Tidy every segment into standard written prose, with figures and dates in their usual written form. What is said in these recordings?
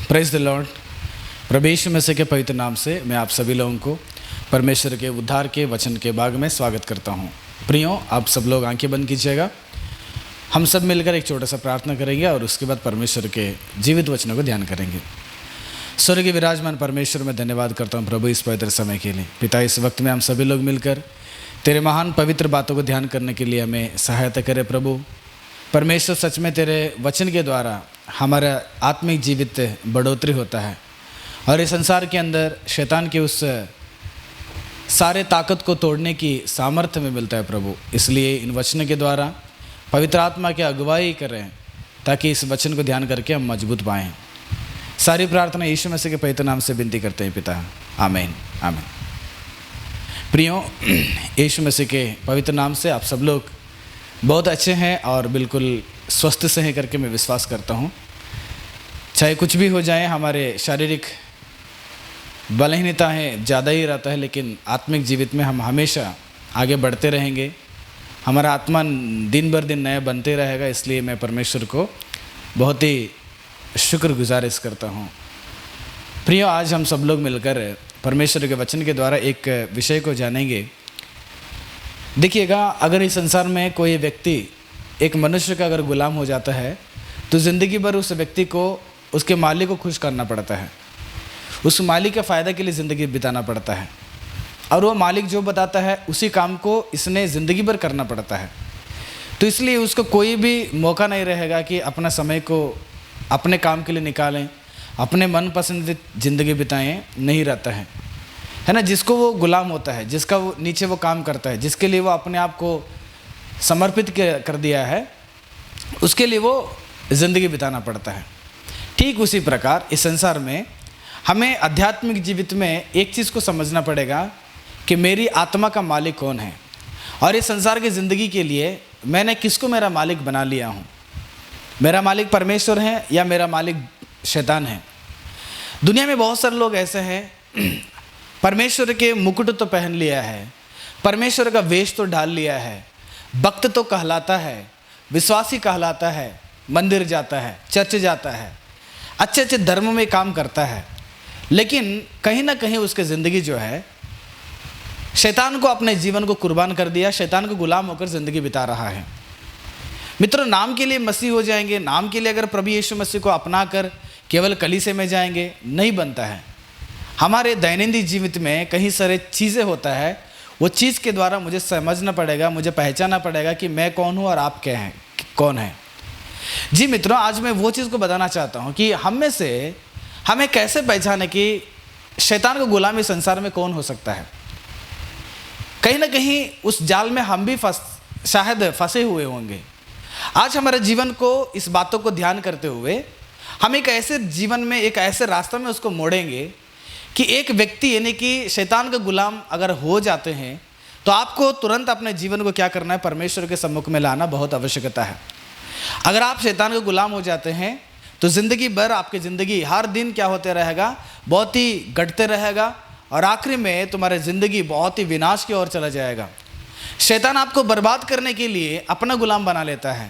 Praise the Lord. प्रभु यीशु मसीह के पवित्र नाम से मैं आप सभी लोगों को परमेश्वर के उद्धार के वचन के भाग में स्वागत करता हूँ। प्रियो, आप सब लोग आंखें बंद कीजिएगा। हम सब मिलकर एक छोटा सा प्रार्थना करेंगे और उसके बाद परमेश्वर के जीवित वचनों को ध्यान करेंगे। स्वर्गीय विराजमान परमेश्वर, मैं धन्यवाद करता हूँ प्रभु इस पवित्र समय के लिए। पिता, इस वक्त में हम सभी लोग मिलकर तेरे महान पवित्र बातों को ध्यान करने के लिए हमें सहायता करे प्रभु। परमेश्वर, सच में तेरे वचन के द्वारा हमारा आत्मिक जीवित बढ़ोतरी होता है और इस संसार के अंदर शैतान की उस सारे ताकत को तोड़ने की सामर्थ्य में मिलता है प्रभु। इसलिए इन वचनों के द्वारा पवित्र आत्मा की अगुवाई करें ताकि इस वचन को ध्यान करके हम मजबूत पाएँ। सारी प्रार्थना यीशु मसीह के पवित्र नाम से विनती करते हैं पिता, आमीन आमीन। प्रियो, यीशु मसीह के पवित्र नाम से आप सब लोग बहुत अच्छे हैं और बिल्कुल स्वस्थ से हैं करके मैं विश्वास करता हूँ। चाहे कुछ भी हो जाए, हमारे शारीरिक बलहीनताएं ज़्यादा ही रहता है, लेकिन आत्मिक जीवित में हम हमेशा आगे बढ़ते रहेंगे। हमारा आत्मा दिन भर दिन नया बनते रहेगा। इसलिए मैं परमेश्वर को बहुत ही शुक्रगुजारिश करता हूँ। प्रियो, आज हम सब लोग मिलकर परमेश्वर के वचन के द्वारा एक विषय को जानेंगे। देखिएगा, अगर इस संसार में कोई व्यक्ति एक मनुष्य का अगर गुलाम हो जाता है तो ज़िंदगी भर उस व्यक्ति को उसके मालिक को खुश करना पड़ता है, उस मालिक के फ़ायदे के लिए ज़िंदगी बिताना पड़ता है और वो मालिक जो बताता है उसी काम को इसने ज़िंदगी भर करना पड़ता है। तो इसलिए उसको कोई भी मौका नहीं रहेगा कि अपना समय को अपने काम के लिए निकालें, अपने मनपसंद ज़िंदगी बिताएं, नहीं रहता है ना। जिसको वो गुलाम होता है, जिसका वो नीचे वो काम करता है, जिसके लिए वो अपने आप को समर्पित कर दिया है, उसके लिए वो ज़िंदगी बिताना पड़ता है। ठीक उसी प्रकार इस संसार में हमें आध्यात्मिक जीवित में एक चीज़ को समझना पड़ेगा कि मेरी आत्मा का मालिक कौन है और इस संसार की ज़िंदगी के लिए मैंने किसको मेरा मालिक बना लिया हूँ। मेरा मालिक परमेश्वर है या मेरा मालिक शैतान है। दुनिया में बहुत सारे लोग ऐसे हैं, परमेश्वर के मुकुट तो पहन लिया है, परमेश्वर का वेश तो डाल लिया है, भक्त तो कहलाता है, विश्वासी कहलाता है, मंदिर जाता है, चर्च जाता है, अच्छे अच्छे धर्म में काम करता है, लेकिन कहीं ना कहीं उसकी ज़िंदगी जो है शैतान को अपने जीवन को कुर्बान कर दिया, शैतान को गुलाम होकर ज़िंदगी बिता रहा है। मित्रों, नाम के लिए मसीह हो जाएंगे, नाम के लिए अगर प्रभु यीशु मसीह को अपना कर केवल कलीसिया में जाएंगे नहीं बनता है। हमारे दैनंदिन जीवित में कई सारे चीज़ें होता है, वो चीज़ के द्वारा मुझे समझना पड़ेगा, मुझे पहचानना पड़ेगा कि मैं कौन हूँ और आप क्या हैं, कौन है। जी मित्रों, आज मैं वो चीज़ को बताना चाहता हूँ कि हम में से हमें कैसे पहचाने कि शैतान का गुलामी संसार में कौन हो सकता है। कहीं ना कहीं उस जाल में हम भी शायद फंसे हुए होंगे। आज हमारे जीवन को इस बातों को ध्यान करते हुए हम एक ऐसे जीवन में, एक ऐसे रास्ते में उसको मोड़ेंगे कि एक व्यक्ति यानी कि शैतान का गुलाम अगर हो जाते हैं तो आपको तुरंत अपने जीवन को क्या करना है, परमेश्वर के सम्मुख में लाना बहुत आवश्यकता है। अगर आप शैतान के गुलाम हो जाते हैं तो ज़िंदगी भर आपकी ज़िंदगी हर दिन क्या होते रहेगा, बहुत ही घटते रहेगा और आखिरी में तुम्हारी ज़िंदगी बहुत ही विनाश की ओर चला जाएगा। शैतान आपको बर्बाद करने के लिए अपना गुलाम बना लेता है,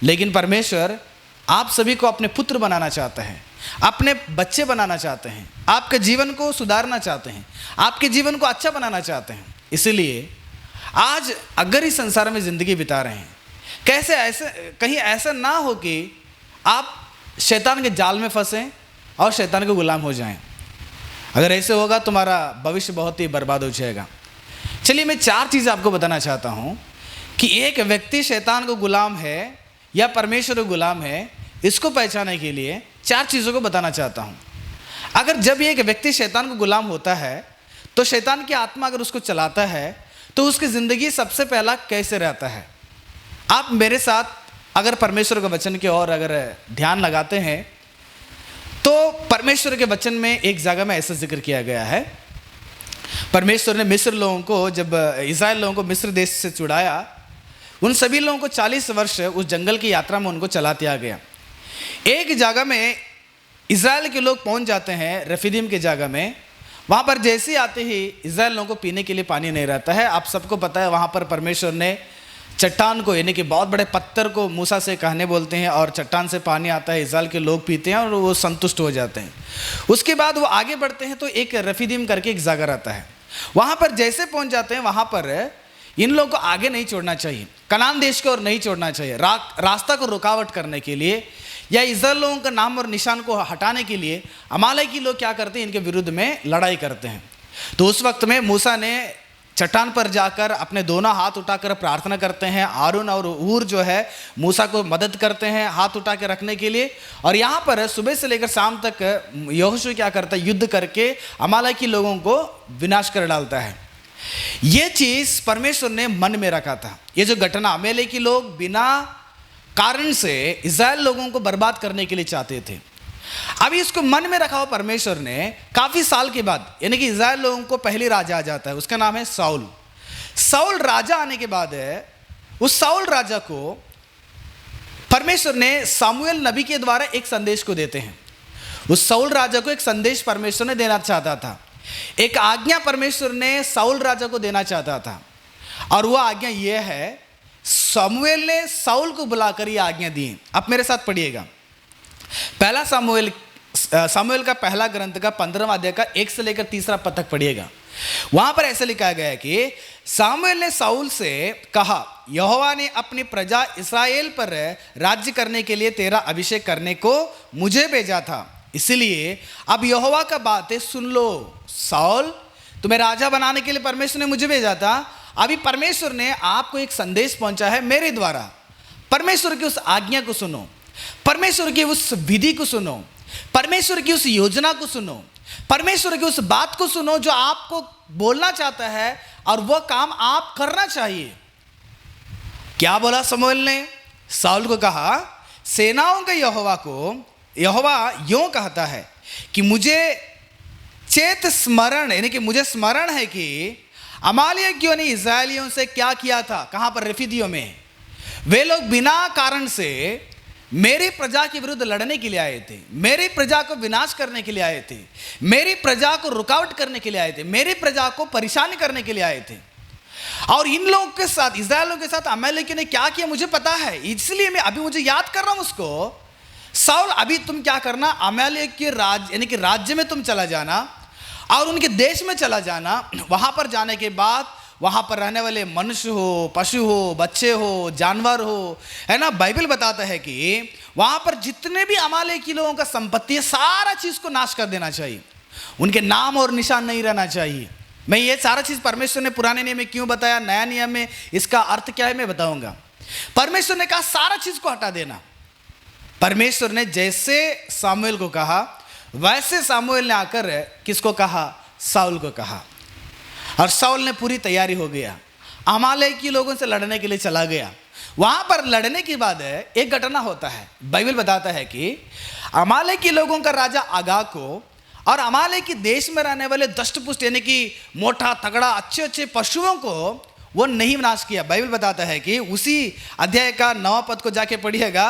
लेकिन परमेश्वर आप सभी को अपने पुत्र बनाना चाहता है, अपने बच्चे बनाना चाहते हैं, आपके जीवन को सुधारना चाहते हैं, आपके जीवन को अच्छा बनाना चाहते हैं। इसलिए आज अगर इस संसार में ज़िंदगी बिता रहे हैं, कैसे ऐसे कहीं ऐसा ना हो कि आप शैतान के जाल में फंसें और शैतान के गुलाम हो जाएं। अगर ऐसे होगा तुम्हारा भविष्य बहुत ही बर्बाद हो जाएगा। चलिए, मैं 4 चीज़ आपको बताना चाहता हूँ कि एक व्यक्ति शैतान को गुलाम है या परमेश्वर को गुलाम है, इसको पहचानने के लिए 4 चीज़ों को बताना चाहता हूँ। अगर जब एक व्यक्ति शैतान को गुलाम होता है तो शैतान की आत्मा अगर उसको चलाता है तो उसकी ज़िंदगी सबसे पहला कैसे रहता है। आप मेरे साथ अगर परमेश्वर के वचन की ओर अगर ध्यान लगाते हैं तो परमेश्वर के वचन में एक जगह में ऐसा जिक्र किया गया है। परमेश्वर ने मिस्र लोगों को, जब इस्राएल लोगों को मिस्र देश से छुड़ाया, उन सभी लोगों को 40 वर्ष उस जंगल की यात्रा में उनको चला दिया गया। एक जगह में इस्राएल के लोग पहुंच जाते हैं, रफीदीम की जगह में। वहाँ पर जैसे ही आते ही इस्राएल लोगों को पीने के लिए पानी नहीं रहता है। आप सबको पता है वहाँ पर परमेश्वर ने चट्टान को, यानी कि बहुत बड़े पत्थर को मूसा से कहने बोलते हैं, और चट्टान से पानी आता है, इज़राइल के लोग पीते हैं और वो संतुष्ट हो जाते हैं। उसके बाद वो आगे बढ़ते हैं तो एक रफीदीम करके एक जगह आता है, वहाँ पर जैसे पहुँच जाते हैं वहाँ पर इन लोगों को आगे नहीं छोड़ना चाहिए, कनान देश को और नहीं छोड़ना चाहिए। रास्ता को रुकावट करने के लिए या इज़राइल लोगों का नाम और निशान को हटाने के लिए अमालेकी लोग क्या करते हैं, इनके विरुद्ध में लड़ाई करते हैं। तो उस वक्त में मूसा ने चट्टान पर जाकर अपने दोनों हाथ उठाकर प्रार्थना करते हैं। आरून और हूर जो है मूसा को मदद करते हैं हाथ उठा के रखने के लिए। और यहाँ पर सुबह से लेकर शाम तक यहोशू क्या करता है, युद्ध करके अमालेकी लोगों को विनाश कर डालता है। ये चीज़ परमेश्वर ने मन में रखा था। ये जो घटना, अमालेकी लोग बिना कारण से इज़राइल लोगों को बर्बाद करने के लिए चाहते थे। अभी इसको मन में रखा हुआ परमेश्वर ने काफी साल के बाद, यानी कि इज़राइल लोगों को पहले राजा आ जाता है, उसका नाम है साउल। साउल राजा आने के बाद उस साउल राजा को परमेश्वर ने सामुएल नबी के द्वारा एक संदेश को देते हैं। उस साउल राजा को एक संदेश परमेश्वर ने देना चाहता था, एक आज्ञा परमेश्वर ने साउल राजा को देना चाहता था। और वह आज्ञा यह है, सामुएल ने साउल को बुलाकर यह आज्ञा दी। अब मेरे साथ पढ़िएगा, पहला सामुएल का पहला ग्रंथ का 15वां अध्याय का 1 से लेकर 3 पद तक पढ़िएगा। वहां पर ऐसे लिखा गया है कि सामुएल ने साउल से कहा, यहोवा ने अपनी प्रजा इस्राएल पर राज्य करने के लिए तेरा अभिषेक करने को मुझे भेजा था, इसलिए अब यहोवा का बातें सुन लो। साउल, तुम्हें राजा बनाने के लिए परमेश्वर ने मुझे भेजा था। अभी परमेश्वर ने आपको एक संदेश पहुंचा है मेरे द्वारा। परमेश्वर की उस आज्ञा को सुनो, परमेश्वर की उस विधि को सुनो, परमेश्वर की उस योजना को सुनो, परमेश्वर की उस बात को सुनो जो आपको बोलना चाहता है और वह काम आप करना चाहिए। क्या बोला समूएल ने? साउल को कहा, सेनाओं के यहोवा यूं कहता है कि मुझे चेत स्मरण, यानी कि मुझे स्मरण है कि अमालेकियों ने इस्राएलियों से क्या किया था। कहां पर? रफीदियों में। वे लोग बिना कारण से मेरी प्रजा के विरुद्ध लड़ने के लिए आए थे, मेरी प्रजा को विनाश करने के लिए आए थे, मेरी प्रजा को रुकावट करने के लिए आए थे, मेरी प्रजा को परेशान करने के लिए आए थे। और इन लोगों के साथ, इस्राएलियों के साथ अमालेकियों ने क्या किया मुझे पता है, इसलिए मैं अभी मुझे याद कर रहा हूं उसको। साउल, अभी तुम क्या करना, अमालेक के राज्य यानी कि राज्य में तुम चला जाना और उनके देश में चला जाना। वहां पर जाने के बाद वहां पर रहने वाले मनुष्य हो, पशु हो, बच्चे हो, जानवर हो, है ना, बाइबल बताता है कि वहां पर जितने भी अमालेकी लोगों का संपत्ति है, सारा चीज को नाश कर देना चाहिए। उनके नाम और निशान नहीं रहना चाहिए। मैं ये सारा चीज परमेश्वर ने पुराने नियम में क्यों बताया, नया नियम में इसका अर्थ क्या है मैं बताऊंगा। परमेश्वर ने कहा सारा चीज को हटा देना। परमेश्वर ने जैसे सामुएल को कहा वैसे सामुएल ने आकर किसको कहा? साउल को कहा। और साउल ने पूरी तैयारी हो गया, अमालेकी लोगों से लड़ने के लिए चला गया। वहां पर लड़ने के बाद एक घटना होता है, बाइबल बताता है कि अमालेकी लोगों का राजा आगाग को और अमालेकी देश में रहने वाले दष्टपुष्ट यानी कि मोटा तगड़ा अच्छे अच्छे पशुओं को वो नहीं विनाश किया। बाइबल बताता है कि उसी अध्याय का 9 पद को जाके पढ़िएगा,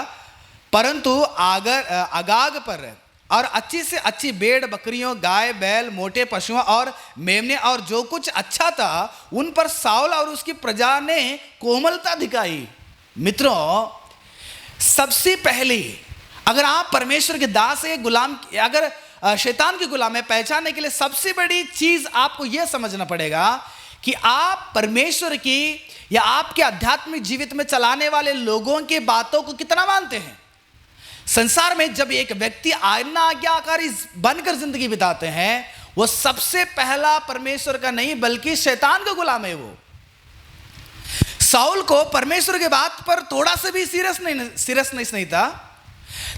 परंतु आगाग पर और अच्छी से अच्छी भेड़ बकरियों, गाय बैल, मोटे पशुओं और मेमने और जो कुछ अच्छा था उन पर साउल और उसकी प्रजा ने कोमलता दिखाई। मित्रों, सबसे पहले अगर आप परमेश्वर के दास है, गुलाम, अगर शैतान के गुलाम है, पहचानने के लिए सबसे बड़ी चीज आपको यह समझना पड़ेगा कि आप परमेश्वर की या आपके आध्यात्मिक जीवित में चलाने वाले लोगों की बातों को कितना मानते हैं। संसार में जब एक व्यक्ति आज्ञा आज्ञाकारी बनकर जिंदगी बिताते हैं, वो सबसे पहला परमेश्वर का नहीं बल्कि शैतान का गुलाम है। वो साउल को परमेश्वर के बात पर थोड़ा सा भी सीरियसनेस नहीं था,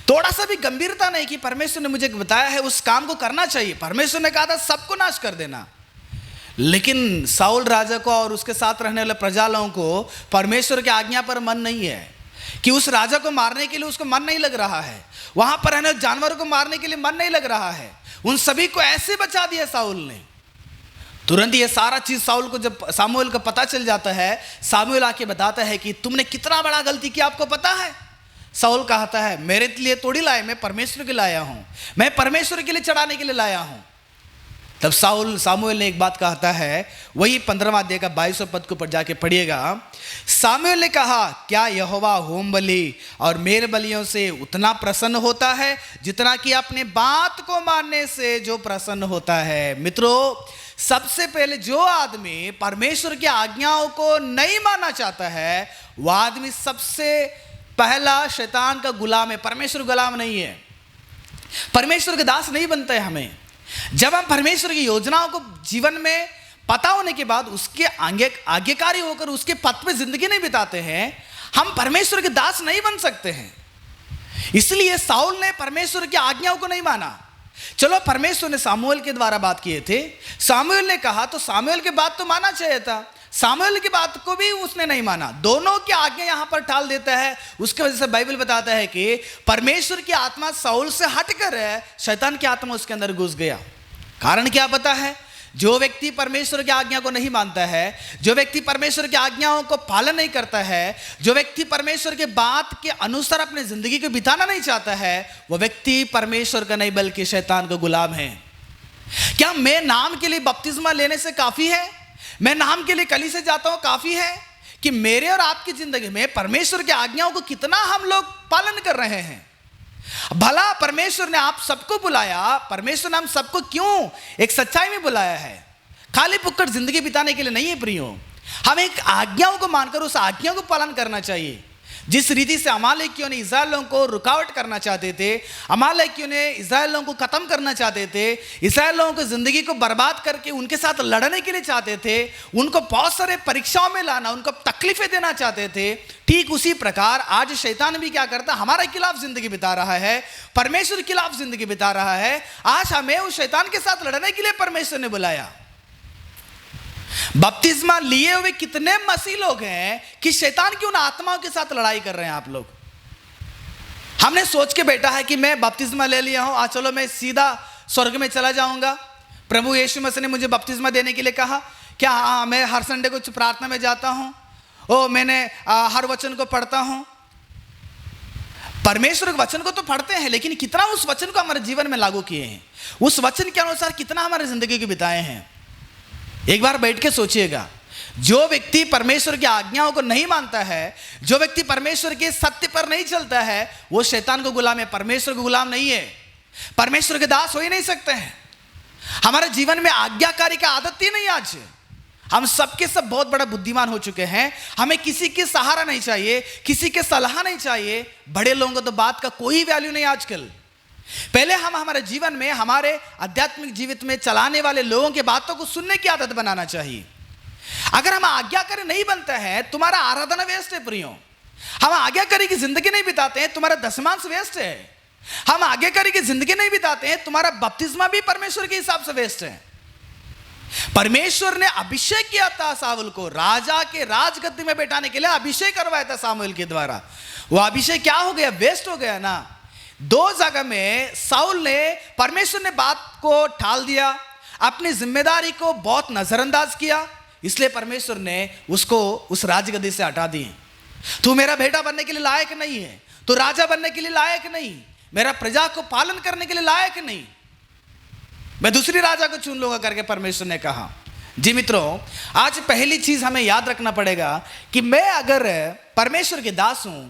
थोड़ा सा भी गंभीरता नहीं कि परमेश्वर ने मुझे बताया है उस काम को करना चाहिए। परमेश्वर ने कहा था सबको नाश कर देना, लेकिन साउल राजा को और उसके साथ रहने वाले प्रजा लोगों को परमेश्वर की आज्ञा पर मन नहीं है कि उस राजा को मारने के लिए उसको मन नहीं लग रहा है, वहां पर रहने जानवरों को मारने के लिए मन नहीं लग रहा है। उन सभी को ऐसे बचा दिया साउल ने। तुरंत ये सारा चीज साउल को जब सामुएल को पता चल जाता है, सामुएल आके बताता है कि तुमने कितना बड़ा गलती किया, आपको पता है। साउल कहता है मेरे लिए थोड़ी लाया, मैं परमेश्वर के लाया हूं, मैं परमेश्वर के लिए चढ़ाने के लिए लाया हूं। तब सामुएल ने एक बात कहता है, वही 15वां अध्याय का 22वें पद के ऊपर जाके पढ़िएगा। सामुएल ने कहा, क्या यहोवा होम बलि और मेरे बलियों से उतना प्रसन्न होता है जितना कि अपने बात को मानने से जो प्रसन्न होता है। मित्रों, सबसे पहले जो आदमी परमेश्वर की आज्ञाओं को नहीं मानना चाहता है, वह आदमी सबसे पहला शैतान का गुलाम है, परमेश्वर गुलाम नहीं है, परमेश्वर के दास नहीं बनता है। हमें जब हम परमेश्वर की योजनाओं को जीवन में पता होने के बाद उसके आज्ञाकारी होकर उसके पथ पे जिंदगी नहीं बिताते हैं, हम परमेश्वर के दास नहीं बन सकते हैं। इसलिए साउल ने परमेश्वर की आज्ञाओं को नहीं माना। चलो, परमेश्वर ने सामुएल के द्वारा बात किए थे, सामुएल ने कहा तो सामुएल की बात तो मानना चाहिए था, सामुएल की बात को भी उसने नहीं माना। दोनों की आज्ञा यहां पर टाल देता है। उसकी वजह से बाइबल बताता है कि परमेश्वर की आत्मा साउल से हटकर शैतान की आत्मा उसके अंदर घुस गया। कारण क्या पता है? जो व्यक्ति परमेश्वर की आज्ञा को नहीं मानता है, जो व्यक्ति परमेश्वर की आज्ञाओं को पालन नहीं करता है, जो व्यक्ति परमेश्वर के बात के अनुसार अपनी जिंदगी को बिताना नहीं चाहता है, वह व्यक्ति परमेश्वर का नहीं बल्कि शैतान का गुलाम है। क्या मैं नाम के लिए बपतिस्मा लेने से काफी है? मैं नाम के लिए कलीसिया जाता हूं काफी है? कि मेरे और आपकी जिंदगी में परमेश्वर की आज्ञाओं को कितना हम लोग पालन कर रहे हैं? भला परमेश्वर ने आप सबको बुलाया, परमेश्वर ने हम सबको क्यों एक सच्चाई में बुलाया है? खाली पुक्कड़ जिंदगी बिताने के लिए नहीं है प्रियो। हम एक आज्ञाओं को मानकर उस आज्ञाओं को पालन करना चाहिए। जिस रीति से अमालेकियों ने इस्राएल लोगों को रुकावट करना चाहते थे, अमालेकियों ने इस्राएल लोगों को खत्म करना चाहते थे, इस्राएल लोगों को जिंदगी को बर्बाद करके उनके साथ लड़ने के लिए चाहते थे, उनको बहुत सारे परीक्षाओं में लाना, उनको तकलीफें देना चाहते थे, ठीक उसी प्रकार आज शैतान भी क्या करता है? हमारे खिलाफ जिंदगी बिता रहा है, परमेश्वर के खिलाफ जिंदगी बिता रहा है। आज हमें उस शैतान के साथ लड़ने के लिए परमेश्वर ने बुलाया। बपतिस्मा लिए हुए कितने मसीह लोग हैं कि शैतान की उन आत्माओं के साथ लड़ाई कर रहे हैं। आप लोग, हमने सोच के बैठा है कि मैं बपतिस्मा ले लिया हूं, आज चलो मैं सीधा स्वर्ग में चला जाऊंगा। प्रभु यीशु मसीह ने मुझे बपतिस्मा देने के लिए कहा। क्या? हाँ, मैं हर संडे को प्रार्थना में जाता हूं, मैंने हर वचन को पढ़ता हूं। परमेश्वर के वचन को तो पढ़ते हैं, लेकिन कितना उस वचन को हमारे जीवन में लागू किए हैं, उस वचन के अनुसार कितना हमारी जिंदगी को बिताए हैं? एक बार बैठ के सोचिएगा। जो व्यक्ति परमेश्वर की आज्ञाओं को नहीं मानता है, जो व्यक्ति परमेश्वर के सत्य पर नहीं चलता है, वो शैतान को गुलाम है, परमेश्वर को गुलाम नहीं है। परमेश्वर के दास हो ही नहीं सकते हैं। हमारे जीवन में आज्ञाकारी का आदत ही नहीं। आज हम सबके सब बहुत बड़ा बुद्धिमान हो चुके हैं। हमें किसी के सहारा नहीं चाहिए, किसी के सलाह नहीं चाहिए। बड़े लोगों को तो बात का कोई वैल्यू नहीं आजकल। पहले हम हमारे जीवन में, हमारे आध्यात्मिक जीवित में चलाने वाले लोगों की बातों को सुनने की आदत बनाना चाहिए। अगर हम आज्ञाकारी नहीं बनते हैं, तुम्हारा आराधना वेस्ट है प्रियो। हम आज्ञाकारी की जिंदगी नहीं बिताते हैं, तुम्हारा दशमांश वेस्ट है। हम आज्ञाकारी की जिंदगी नहीं बिताते हैं, तुम्हारा बपतिस्मा भी परमेश्वर के हिसाब से वेस्ट है। परमेश्वर ने अभिषेक किया था सामुएल को, राजा के राजगद्दी में बैठाने के लिए अभिषेक करवाया था सामुएल के द्वारा। वो अभिषेक क्या हो गया? वेस्ट हो गया ना। दो जगह में साउल ने, परमेश्वर ने बात को टाल दिया, अपनी जिम्मेदारी को बहुत नजरअंदाज किया, इसलिए परमेश्वर ने उसको उस राजगद्दी से हटा दिए। तू मेरा बेटा बनने के लिए लायक नहीं है, तू राजा बनने के लिए लायक नहीं, मेरा प्रजा को पालन करने के लिए लायक नहीं, मैं दूसरी राजा को चुन लूंगा करके परमेश्वर ने कहा। जी मित्रों, आज पहली चीज हमें याद रखना पड़ेगा कि मैं अगर परमेश्वर के दास हूं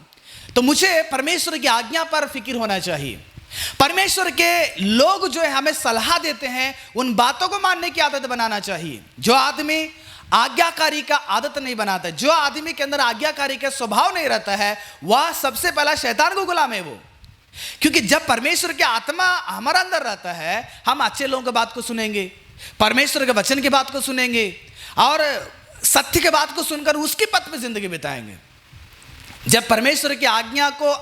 तो मुझे परमेश्वर की आज्ञा पर फिक्र होना चाहिए। परमेश्वर के लोग जो है हमें सलाह देते हैं, उन बातों को मानने की आदत बनाना चाहिए। जो आदमी आज्ञाकारी का आदत नहीं बनाता, जो आदमी के अंदर आज्ञाकारी का स्वभाव नहीं रहता है, वह सबसे पहला शैतान को गुलाम है वो। क्योंकि जब परमेश्वर की आत्मा हमारा अंदर रहता है, हम अच्छे लोगों की बात को सुनेंगे, परमेश्वर के वचन की बात को सुनेंगे और सत्य के बात को सुनकर उसकी पथ में जिंदगी बिताएंगे। जब परमेश्वर की आज्ञा को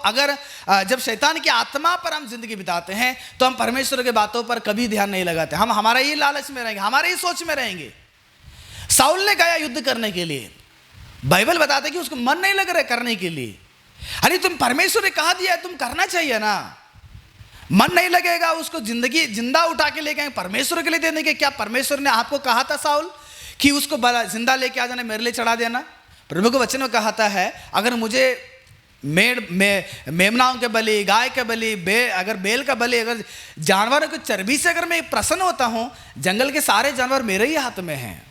जब शैतान की आत्मा पर हम जिंदगी बिताते हैं, तो हम परमेश्वर के बातों पर कभी ध्यान नहीं लगाते। हम हमारा ही लालच में रहेंगे, हमारे ही सोच में रहेंगे। साउल ने गया युद्ध करने के लिए, बाइबल बताता है कि उसको मन नहीं लग रहा है करने के लिए। अरे तुम, परमेश्वर ने कहा दिया है, तुम करना चाहिए ना। मन नहीं लगेगा, उसको जिंदगी जिंदा उठा के लेके परमेश्वर के लिए देने के। क्या परमेश्वर ने आपको कहा था साउल कि उसको जिंदा लेके आ जाना, मेरे लिए चढ़ा देना? प्रभु के वचन में कहा है, अगर मुझे मेमनाओं के बलि, गाय के बलि, अगर बेल का बलि, अगर जानवरों की चर्बी से अगर मैं प्रसन्न होता हूं, जंगल के सारे जानवर मेरे ही हाथ में हैं।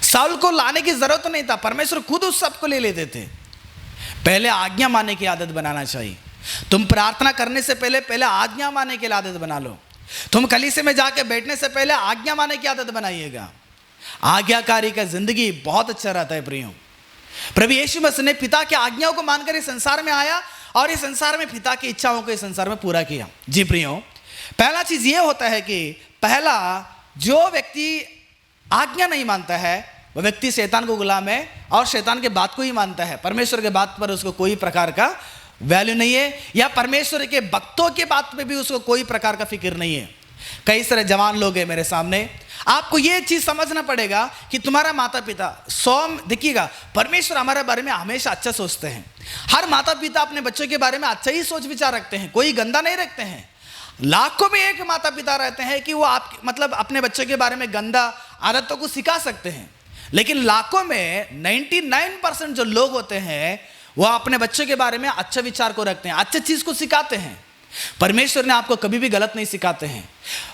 साउल को लाने की जरूरत नहीं था, परमेश्वर खुद उस सबको ले लेते थे। पहले आज्ञा मानने की आदत बनाना चाहिए। तुम प्रार्थना करने से पहले पहले आज्ञा मानने की आदत बना लो। तुम कलीसिया में जाके बैठने से पहले आज्ञा मानने की आदत बनाइएगा। आज्ञाकारी का जिंदगी बहुत अच्छा रहता है प्रियो। प्रभु यीशु मसीह ने पिता की आज्ञाओं को मानकर इस संसार में आया और इस संसार में पिता की इच्छाओं को इस संसार में पूरा किया। जी प्रियो, पहला चीज ये होता है कि पहला जो व्यक्ति आज्ञा नहीं मानता है वह व्यक्ति शैतान को गुलाम है और शैतान के बात को ही मानता है। परमेश्वर के बात पर उसको कोई प्रकार का वैल्यू नहीं है, या परमेश्वर के भक्तों के बात में भी उसको कोई प्रकार का फिक्र नहीं है। कई सारे जवान लोग हैं मेरे सामने, आपको ये चीज समझना पड़ेगा कि तुम्हारा माता पिता देखिएगा, परमेश्वर हमारे बारे में हमेशा अच्छा सोचते हैं। हर माता पिता अपने बच्चों के बारे में अच्छा ही सोच विचार रखते हैं, कोई गंदा नहीं रखते हैं। लाखों में एक माता पिता रहते हैं कि वो अपने बच्चों के बारे में गंदा आदतों को सिखा सकते हैं, लेकिन लाखों में 99% जो लोग होते हैं वह अपने बच्चों के बारे में अच्छा विचार को रखते हैं, अच्छी चीज को सिखाते हैं। परमेश्वर ने आपको कभी भी गलत नहीं सिखाते हैं।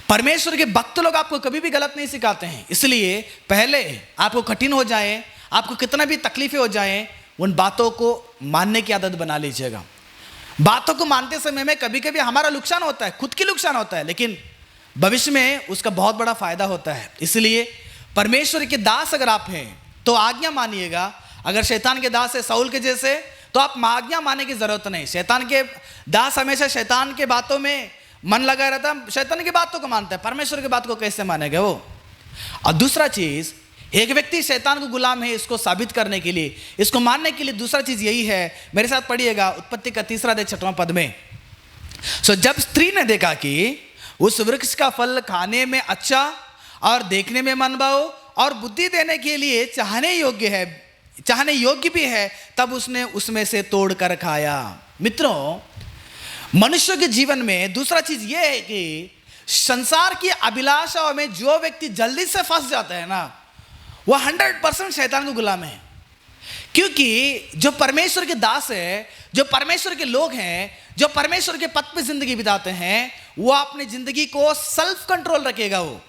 परमेश्वर के भक्त लोग आपको कभी भी गलत नहीं सिखाते हैं। इसलिए पहले आपको कठिन हो जाए, आपको कितना भी तकलीफें हो जाए, उन बातों को मानने की आदत बना लीजिएगा। बातों को मानते समय में कभी कभी हमारा नुकसान होता है, खुद की नुकसान होता है, लेकिन भविष्य में उसका बहुत बड़ा फायदा होता है। इसलिए परमेश्वर के दास अगर आप हैं तो आज्ञा मानिएगा। अगर शैतान के दास है साउल के जैसे, तो आप आज्ञा मानने की जरूरत नहीं। शैतान के दास हमेशा शैतान के बातों में मन लगा रहता है, शैतान की बातों को मानता है, परमेश्वर की बात को कैसे मानेगा वो। और दूसरा चीज, एक व्यक्ति शैतान को गुलाम है, इसको साबित करने के लिए, इसको मानने के लिए दूसरा चीज यही है, मेरे साथ पढ़िएगा उत्पत्ति का 3 अध्याय 6वां पद में। जब स्त्री ने देखा कि उस वृक्ष का फल खाने में अच्छा और देखने में मनभाव और बुद्धि देने के लिए चाहने योग्य भी है, तब उसने उसमें से तोड़ कर खाया। मित्रों, मनुष्य के जीवन में दूसरा चीज यह है कि संसार की अभिलाषाओं में जो व्यक्ति जल्दी से फंस जाता है ना, वह 100% शैतान को गुलाम है। क्योंकि जो परमेश्वर के दास है, जो परमेश्वर के लोग हैं, जो परमेश्वर के पथ पे जिंदगी बिताते हैं, वो अपनी जिंदगी को सेल्फ कंट्रोल रखेगा। वो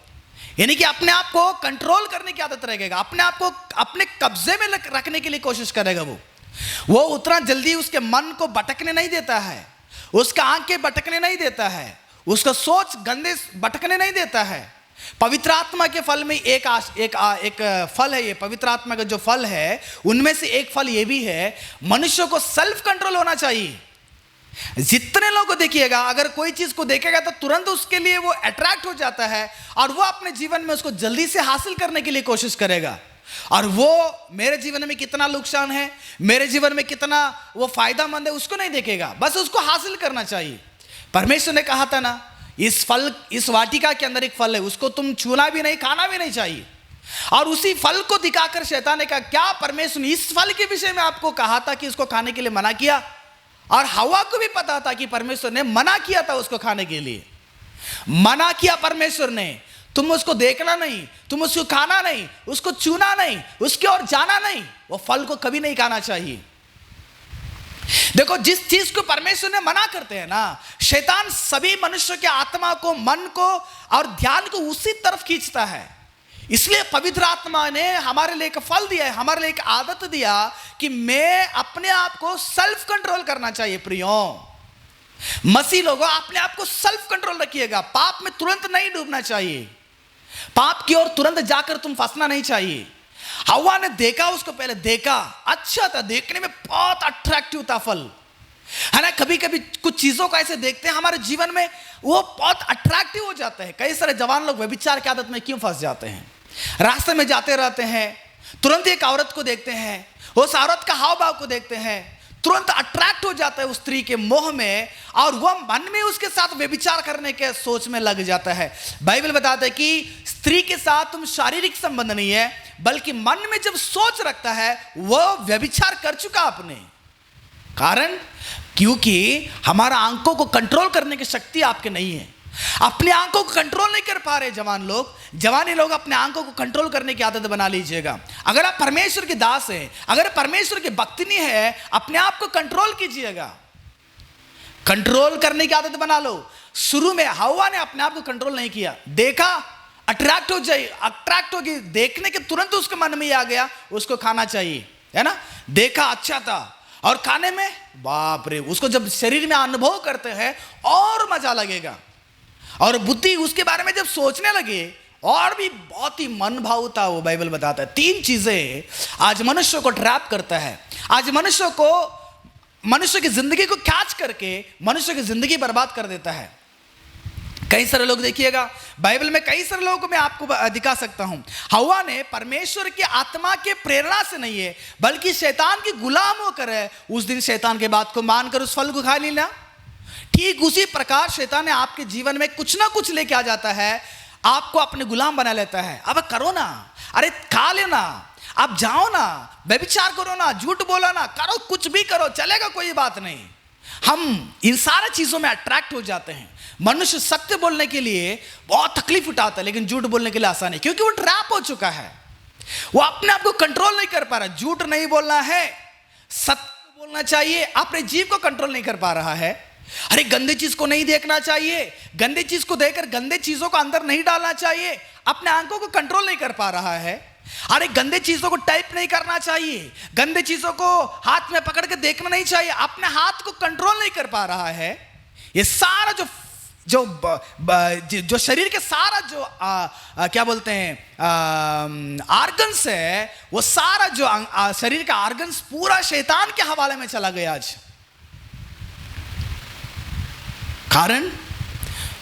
यानी कि अपने आप को कंट्रोल करने की आदत रखेगा, अपने आप को अपने कब्जे में रखने के लिए कोशिश करेगा। वो उतना जल्दी उसके मन को भटकने नहीं देता है, उसका आंखें भटकने नहीं देता है, उसका सोच गंदे भटकने नहीं देता है। पवित्र आत्मा के फल में एक फल है, ये पवित्र आत्मा का जो फल है उनमें से एक फल ये भी है, मनुष्य को सेल्फ कंट्रोल होना चाहिए। जितने लोगों को देखिएगा, अगर कोई चीज को देखेगा तो तुरंत उसके लिए वो अट्रैक्ट हो जाता है और वो अपने जीवन में उसको जल्दी से हासिल करने के लिए कोशिश करेगा। और वो मेरे जीवन में कितना नुकसान है, मेरे जीवन में कितना वो फायदामंद है, उसको नहीं देखेगा, बस उसको हासिल करना चाहिए। परमेश्वर ने कहा था ना, इस वाटिका के अंदर एक फल है, उसको तुम छूना भी नहीं, खाना भी नहीं चाहिए। और उसी फल को दिखाकर शैतान ने कहा, क्या परमेश्वर ने इस फल के विषय में आपको कहा था कि इसको खाने के लिए मना किया? और हवा को भी पता था कि परमेश्वर ने मना किया था उसको खाने के लिए। मना किया परमेश्वर ने, तुम उसको देखना नहीं, तुम उसको खाना नहीं, उसको छूना नहीं, उसकी ओर जाना नहीं, वो फल को कभी नहीं खाना चाहिए। देखो, जिस चीज को परमेश्वर ने मना करते हैं ना, शैतान सभी मनुष्य के आत्मा को, मन को और ध्यान को उसी तरफ खींचता है। इसलिए पवित्र आत्मा ने हमारे लिए एक फल दिया है, हमारे लिए एक आदत दिया कि मैं अपने आप को सेल्फ कंट्रोल करना चाहिए। प्रियो मसीह लोगों, अपने आप को सेल्फ कंट्रोल रखिएगा। पाप में तुरंत नहीं डूबना चाहिए, पाप की ओर तुरंत जाकर तुम फंसना नहीं चाहिए। हवा ने देखा, उसको पहले देखा, अच्छा था, देखने में बहुत अट्रैक्टिव था फल, है ना। कभी कभी कुछ चीजों को ऐसे देखते हैं हमारे जीवन में, वो बहुत अट्रैक्टिव हो जाता है। कई सारे जवान लोग व्यभिचार की आदत में क्यों फंस जाते हैं? रास्ते में जाते रहते हैं, तुरंत एक औरत को देखते हैं, उस औरत का हाव भाव को देखते हैं, तुरंत अट्रैक्ट हो जाता है उस स्त्री के मोह में, और वह मन में उसके साथ व्यभिचार करने के सोच में लग जाता है। बाइबल बताता है कि स्त्री के साथ तुम शारीरिक संबंध नहीं है, बल्कि मन में जब सोच रखता है वह व्यभिचार कर चुका अपने। कारण क्योंकि हमारा आंखों को कंट्रोल करने की शक्ति आपके नहीं है। अपनी आंखों को कंट्रोल नहीं कर पा रहे जवान लोग, जवानी लोग अपने आंखों को कंट्रोल करने की आदत बना लीजिएगा। अगर आप परमेश्वर के दास हैं, अगर परमेश्वर की भक्तिनी है, अपने आप को कंट्रोल कीजिएगा, कंट्रोल करने की आदत बना लो। शुरू में हवा ने अपने आप को कंट्रोल नहीं किया, देखा अट्रैक्ट होगी, देखने के तुरंत उसके मन में आ गया उसको खाना चाहिए, है ना। देखा अच्छा था और खाने में बाप रे, उसको जब शरीर में अनुभव करते हैं और मजा लगेगा। और बुद्धि उसके बारे में जब सोचने लगे और भी बहुत ही मन भावता, वो बाइबल बताता है। 3 चीजें आज मनुष्य को ट्रैप करता है, आज मनुष्य की जिंदगी को कैच करके मनुष्य की जिंदगी बर्बाद कर देता है। कई सारे लोग देखिएगा, बाइबल में कई सारे लोगों को मैं आपको दिखा सकता हूं। हवा ने परमेश्वर की आत्मा के प्रेरणा से नहीं है, बल्कि शैतान की गुलाम होकर है, उस दिन शैतान के बात को मानकर उस फल को खा लेना। ठीक उसी प्रकार शैतान ने आपके जीवन में कुछ ना कुछ लेके आ जाता है, आपको अपने गुलाम बना लेता है। अब करो ना, अरे खा लेना, आप जाओ ना, व्यभिचार करो ना, झूठ बोलो ना, करो, कुछ भी करो, चलेगा, कोई बात नहीं। हम इन सारी चीजों में अट्रैक्ट हो जाते हैं। मनुष्य सत्य बोलने के लिए बहुत तकलीफ उठाता है, लेकिन झूठ बोलने के लिए आसान है, क्योंकि वो ट्रैप हो चुका है। वो अपने आप को कंट्रोल नहीं कर पा रहा। झूठ नहीं बोलना है, सत्य बोलना चाहिए, अपने जीव को कंट्रोल नहीं कर पा रहा है। अरे गंदे चीज को नहीं देखना चाहिए, गंदे चीज को देखकर गंदे चीजों को अंदर नहीं डालना चाहिए, अपने आंखों को कंट्रोल नहीं कर पा रहा है। अरे गंदे चीजों को टाइप नहीं करना चाहिए, गंदे चीजों को हाथ में पकड़ के देखना नहीं चाहिए, अपने हाथ को कंट्रोल नहीं कर पा रहा है। ये सारा जो शरीर के सारा जो क्या बोलते हैं आर्गन्स है, वो सारा जो शरीर का आर्गन्स पूरा शैतान के हवाले में चला गया आज। कारण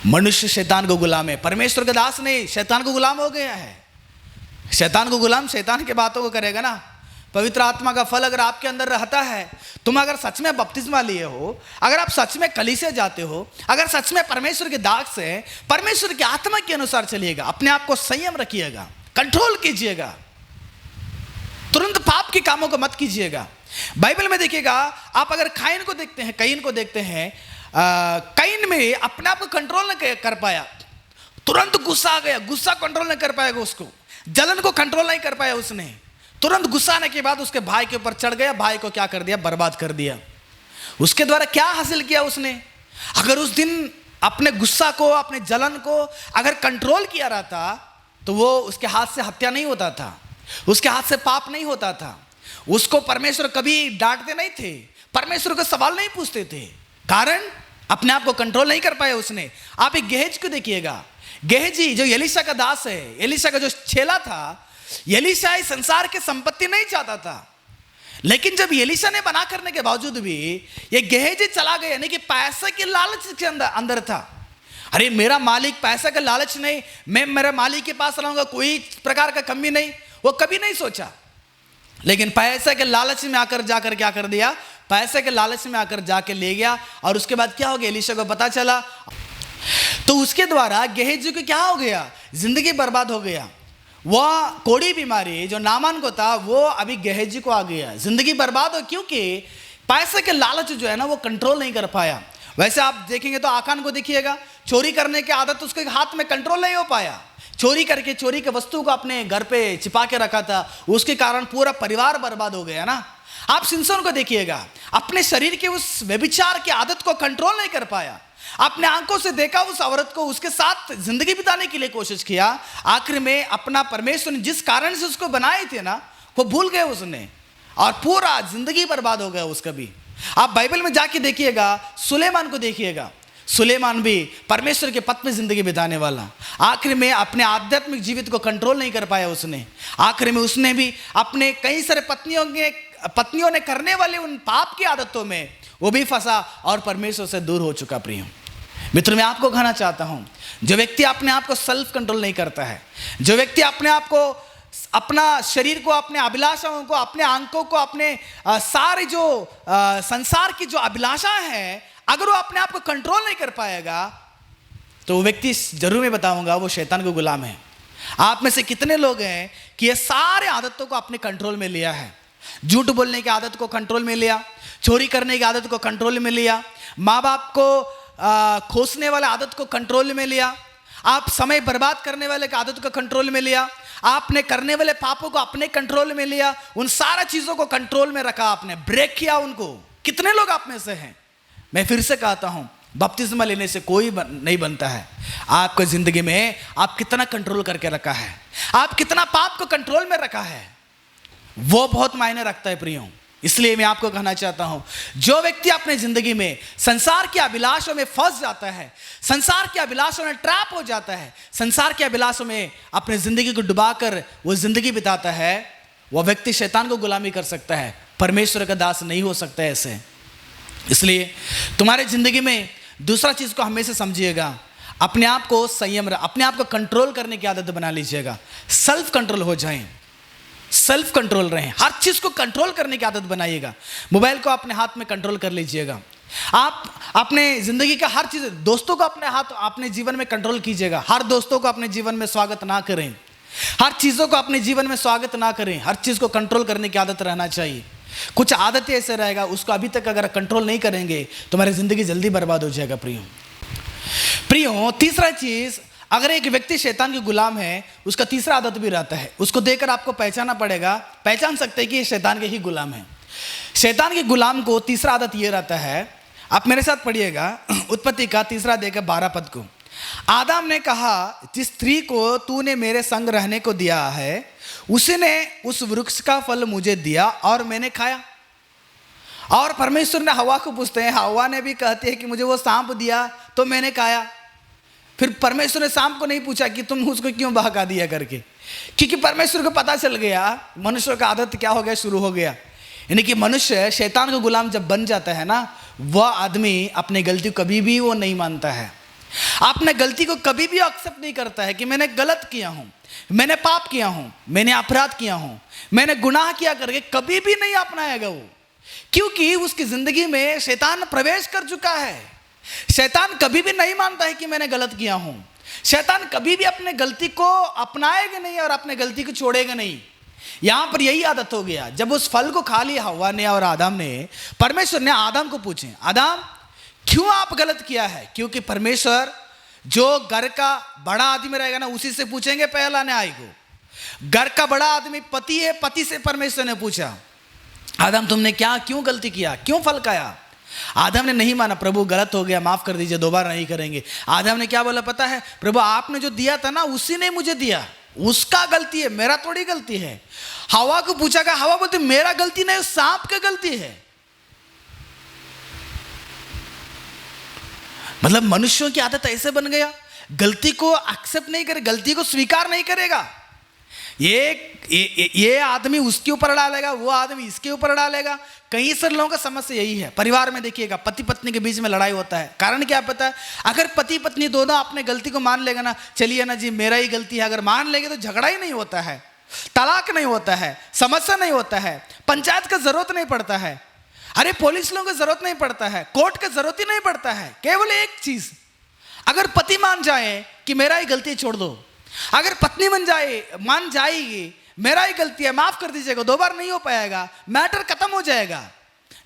मनुष्य शैतान को गुलाम है, परमेश्वर का दास नहीं, शैतान को गुलाम हो गया है। शैतान को गुलाम शैतान की बातों को करेगा ना। पवित्र आत्मा का फल अगर आपके अंदर रहता है, तुम अगर सच में बपतिस्मा लिए हो, अगर आप सच में कलीसिया जाते हो, अगर सच में परमेश्वर के दास से परमेश्वर की आत्मा के अनुसार चलिएगा, अपने आप को संयम रखिएगा, कंट्रोल कीजिएगा, तुरंत पाप के कामों को मत कीजिएगा। बाइबल में देखिएगा, आप अगर कैन को देखते हैं, कैन में अपने आप को कंट्रोल नहीं कर पाया, तुरंत गुस्सा आ गया, गुस्सा कंट्रोल नहीं कर पाएगा, उसको जलन को कंट्रोल नहीं कर पाया उसने, तुरंत गुस्सा आने के बाद उसके भाई के ऊपर चढ़ गया, भाई को क्या कर दिया, बर्बाद कर दिया। उसके द्वारा क्या हासिल किया उसने? अगर उस दिन अपने गुस्सा को, अपने जलन को अगर कंट्रोल किया रहता, तो वो उसके हाथ से हत्या नहीं होता था, उसके हाथ से पाप नहीं होता था, उसको परमेश्वर कभी डांटते नहीं थे, परमेश्वर को सवाल नहीं पूछते थे। कारण अपने आप को कंट्रोल नहीं कर पाया उसने। आप एक गेहज को देखिएगा, गेहजी जो एलीशा का दास है, एलीशा का जो चेला था, एलीशा इस संसार की संपत्ति नहीं चाहता था, लेकिन जब एलीशा ने बना करने के बावजूद भी ये गेहजी चला गया, यानी कि पैसे के लालच के अंदर था। अरे मेरा मालिक पैसे का लालच नहीं, मैं मेरे मालिक के पास रहूंगा, कोई प्रकार का कमी नहीं, वो कभी नहीं सोचा। लेकिन पैसे के लालच में आकर जाकर क्या कर दिया, पैसे के लालच में आकर जाके ले गया। और उसके बाद क्या हो गया, एलीशा को पता चला, तो उसके द्वारा गेहजी को क्या हो गया, जिंदगी बर्बाद हो गया। वह कोड़ी बीमारी जो नामान को था, वो अभी गेहजी को आ गया, जिंदगी बर्बाद हो, क्योंकि पैसे के लालच जो है ना, वो कंट्रोल नहीं कर पाया। वैसे आप देखेंगे तो आकान को देखिएगा, चोरी करने की आदत उसके हाथ में कंट्रोल नहीं हो पाया, चोरी करके चोरी के वस्तु को अपने घर पे छिपा के रखा था, उसके कारण पूरा परिवार बर्बाद हो गया ना। आप सिमसोन को देखिएगा, अपने शरीर के उस व्यभिचार की आदत को कंट्रोल नहीं कर पाया, अपने आंखों से देखा उस औरत को, उसके साथ जिंदगी बिताने के लिए कोशिश किया, आखिर में अपना परमेश्वर ने जिस कारण से उसको बनाए थे ना, वो भूल गए उसने, और पूरा जिंदगी बर्बाद हो गया उसका भी। आप बाइबल में जाके देखिएगा, सुलेमान को देखिएगा, सुलेमान भी परमेश्वर के पथ में जिंदगी बिताने वाला, आखिर में अपने आध्यात्मिक जीवित को कंट्रोल नहीं कर पाया उसने। आखिर में उसने भी अपने कई सारे पत्नियों ने करने वाले उन पाप की आदतों में वो भी फंसा और परमेश्वर से दूर हो चुका। प्रिय मित्र, मैं आपको कहना चाहता हूं, जो व्यक्ति अपने आप को सेल्फ कंट्रोल नहीं करता है, जो व्यक्ति अपने आप को, अपना शरीर को, अपने अभिलाषाओं को, अपने आंखों को, अपने सारे जो संसार की जो अभिलाषा है, अगर वो अपने आप को कंट्रोल नहीं कर पाएगा, तो वो व्यक्ति, जरूर मैं बताऊंगा, वो शैतान को गुलाम है। आप में से कितने लोग हैं कि ये सारे आदतों को अपने कंट्रोल में लिया है? झूठ बोलने की आदत को कंट्रोल में लिया, चोरी करने की आदत को कंट्रोल में लिया, माँ बाप को खोसने वाले आदत को कंट्रोल में लिया, आप समय बर्बाद करने वाले की आदत को कंट्रोल में लिया, आपने करने वाले पापों को अपने कंट्रोल में लिया, उन सारा चीजों को कंट्रोल में रखा, आपने ब्रेक किया उनको। कितने लोग आप में से हैं? मैं फिर से कहता हूं, बपतिस्मा लेने से कोई नहीं बनता है। आपकी जिंदगी में आप कितना कंट्रोल करके रखा है, आप कितना पाप को कंट्रोल में रखा है, वो बहुत मायने रखता है प्रियो। इसलिए मैं आपको कहना चाहता हूं, जो व्यक्ति अपने जिंदगी में संसार के अभिलाषों में फंस जाता है, संसार के अभिलाषों में ट्रैप हो जाता है, संसार के अभिलाषों में अपने जिंदगी को डुबाकर वो जिंदगी बिताता है, वह व्यक्ति शैतान को गुलामी कर सकता है, परमेश्वर का दास नहीं हो सकता है ऐसे। इसलिए तुम्हारे जिंदगी में दूसरा चीज को हमेशा समझिएगा, अपने आप को संयम, अपने आप को कंट्रोल करने की आदत बना लीजिएगा। सेल्फ कंट्रोल हो जाएं, सेल्फ कंट्रोल रहें, हर चीज को कंट्रोल करने की आदत बनाइएगा। मोबाइल को अपने हाथ में कंट्रोल कर लीजिएगा। आप अपने जिंदगी का हर चीज, दोस्तों को अपने जीवन में कंट्रोल कीजिएगा। हर दोस्तों को अपने जीवन में स्वागत ना करें, हर चीजों को अपने जीवन में स्वागत ना करें, हर चीज को कंट्रोल करने की आदत रहना चाहिए। कुछ आदतें ऐसे रहेगा, उसको अभी तक अगर कंट्रोल नहीं करेंगे तो हमारी जिंदगी जल्दी बर्बाद हो जाएगा प्रियो। तीसरा चीज, अगर एक व्यक्ति शैतान के गुलाम है, उसका तीसरा आदत भी रहता है, उसको देखकर आपको पहचान सकते हैं कि ये शैतान के ही गुलाम है। शैतान के गुलाम को तीसरा आदत ये रहता है, आप मेरे साथ पढ़िएगा उत्पत्ति का 3 अध्याय 12 पद को। आदम ने कहा, जिस स्त्री को तूने मेरे संग रहने को दिया है, उसने उस वृक्ष का फल मुझे दिया और मैंने खाया। और परमेश्वर ने हवा को पूछते हैं, हवा ने भी कहती है कि मुझे वो सांप दिया तो मैंने खाया। फिर परमेश्वर ने सांप को नहीं पूछा कि तुम उसको क्यों बहका दिया करके, क्योंकि परमेश्वर को पता चल गया मनुष्य का आदत क्या हो गया, शुरू हो गया। यानी कि मनुष्य शैतान का गुलाम जब बन जाता है ना, वह आदमी अपनी गलती को कभी भी वो नहीं मानता है, अपने गलती को कभी भी एक्सेप्ट नहीं करता है कि मैंने गलत किया हूं, मैंने पाप किया हूं, मैंने अपराध किया हूं, मैंने गुनाह किया करके कभी भी नहीं अपनाएगा वो, क्योंकि उसकी जिंदगी में शैतान प्रवेश कर चुका है। शैतान कभी भी नहीं मानता है कि मैंने गलत किया हूं। शैतान कभी भी अपने गलती को अपनाएगा नहीं और अपने गलती को छोड़ेगा नहीं। यहां पर यही आदत हो गया। जब उस फल को खा लिया हव्वा ने और आदम ने, परमेश्वर ने आदम को पूछे, आदम क्यों आप गलत किया है? क्योंकि परमेश्वर जो घर का बड़ा आदमी रहेगा ना, उसी से पूछेंगे पहला न्याय को। घर का बड़ा आदमी पति है, पति से परमेश्वर ने पूछा, आदम तुमने क्यों गलती किया, क्यों फल खाया? आदम ने नहीं माना, प्रभु गलत हो गया, माफ कर दीजिए, दोबारा नहीं करेंगे। आदम ने क्या बोला पता है? प्रभु आपने जो दिया था ना, उसी ने मुझे दिया, उसका गलती है, मेरा थोड़ी गलती है। हवा को पूछा गया, हवा बोलती मेरा गलती नहीं, सांप की गलती है। मतलब मनुष्यों की आदत ऐसे बन गया, गलती को एक्सेप्ट नहीं करे, गलती को स्वीकार नहीं करेगा। ये आदमी उसके ऊपर डालेगा, वो आदमी इसके ऊपर डालेगा। कई सारे लोगों का समस्या यही है। परिवार में देखिएगा, पति पत्नी के बीच में लड़ाई होता है, कारण क्या पता है? अगर पति पत्नी दोनों अपने गलती को मान लेगा ना, चलिए ना जी मेरा ही गलती है, अगर मान लेंगे तो झगड़ा ही नहीं होता है, तलाक नहीं होता है, समस्या नहीं होता है, पंचायत का जरूरत नहीं पड़ता है, अरे पुलिस लोगों की जरूरत नहीं पड़ता है, कोर्ट का जरूरत ही नहीं पड़ता है। केवल एक चीज, अगर पति मान जाए कि मेरा ही गलती छोड़ दो, अगर पत्नी मान जाएगी मेरा ही गलती है, माफ कर दीजिएगा, दोबारा नहीं हो पाएगा, मैटर खत्म हो जाएगा।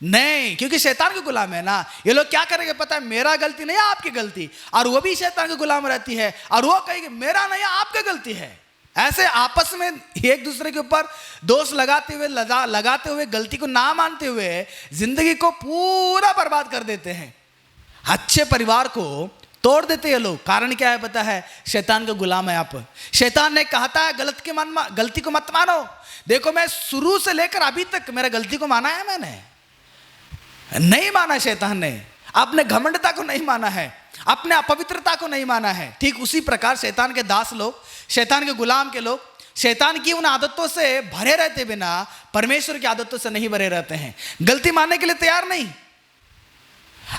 नहीं, क्योंकि शैतान के गुलाम है ना, ये लोग क्या करेंगे पता है? मेरा गलती नहीं, आपकी गलती। और वो भी शैतान के गुलाम रहती है और वो कहेगी मेरा नहीं, आपकी गलती है। ऐसे आपस में एक दूसरे के ऊपर दोष लगाते हुए गलती को ना मानते हुए जिंदगी को पूरा बर्बाद कर देते हैं। अच्छे परिवार को तोड़ देते हैं लोग। कारण क्या है पता है? शैतान का गुलाम है आप। शैतान ने कहा था गलती को मत मानो। देखो मैं शुरू से लेकर अभी तक मेरा गलती को माना है, मैंने नहीं माना। शैतान ने अपने घमंडता को नहीं माना है, अपने अपवित्रता को नहीं माना है। ठीक उसी प्रकार शैतान के दास लोग, शैतान के गुलाम के लोग, शैतान की उन आदतों से भरे रहते बिना परमेश्वर की आदतों से नहीं भरे रहते हैं, गलती मानने के लिए तैयार नहीं।